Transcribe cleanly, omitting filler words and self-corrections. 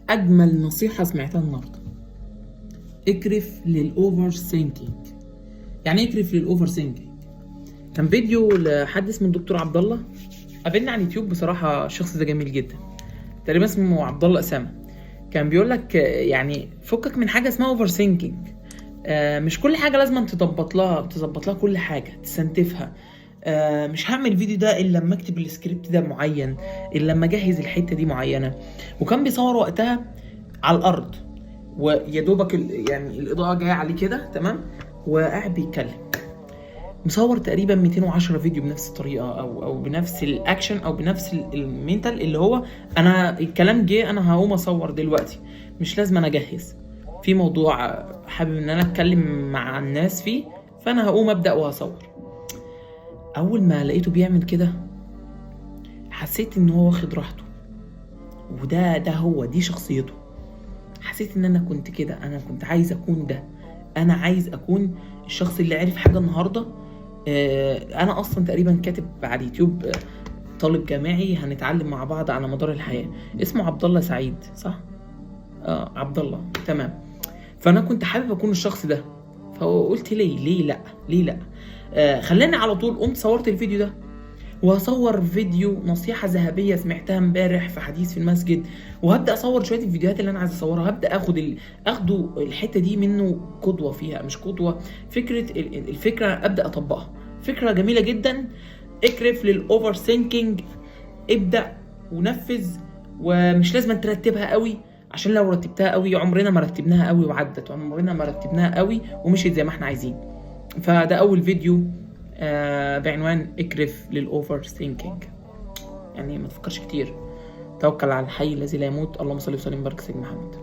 اجمل نصيحه سمعتها النهارده: اكرف للاوفر ثينكينج. يعني ايه اكرف للاوفر ثينكينج؟ كان فيديو لحد اسمه الدكتور عبد الله، قابلنا على اليوتيوب. بصراحه الشخص ده جميل جدا، تقريبا اسمه عبد الله اسامه. كان بيقول لك يعني فكك من حاجه اسمها اوفر ثينكينج. مش كل حاجه لازم تظبط لها كل حاجه تستنتفها. مش هعمل فيديو ده الا لما اكتب السكريبت ده معين، الا لما اجهز الحته دي معينه. وكان بيصور وقتها على الارض، ويا دوبك يعني الاضاءه جايه عليه كده تمام، وقاعد بيتكلم. مصور تقريبا 210 فيديو بنفس الطريقه او بنفس الاكشن او بنفس المينتال، اللي هو انا الكلام جه، انا هقوم اصور دلوقتي، مش لازم انا اجهز في موضوع حابب ان انا اتكلم مع الناس فيه، فانا هقوم ابدا وهصور. اول ما لقيته بيعمل كده حسيت ان هو واخد راحته، وده دي شخصيته. حسيت ان انا كنت كده، انا كنت عايز اكون ده. انا عايز اكون الشخص اللي عرف حاجه النهارده. انا اصلا تقريبا كاتب على اليوتيوب طالب جامعي هنتعلم مع بعض على مدار الحياه، اسمه عبد الله سعيد، صح؟ عبد الله، تمام. فانا كنت حابب اكون الشخص ده، فقلت ليه لا. خلاني على طول قمت صورت الفيديو ده، وهصور فيديو نصيحة ذهبية سمعتها امبارح في حديث في المسجد، وهبدأ اصور شوية الفيديوهات اللي انا عايز اصورها. هبدأ اخدوا الحتة دي منه قدوة فيها، مش قدوة، الفكرة ابدأ اطبقها. فكرة جميلة جدا، اكرف للاوفر ثينكينج، ابدأ ونفذ. ومش لازم ترتبها قوي، عشان لو رتبتها قوي عمرنا ما رتبناها قوي وعدت، عمرنا ما رتبناها قوي ومشيت زي ما احنا عايزين. فده اول فيديو بعنوان اكرف للاوفر ثينكينج. يعني ما تفكرش كتير، توكل على الحي الذي لا يموت. اللهم صل وسلم وبارك سيدنا محمد.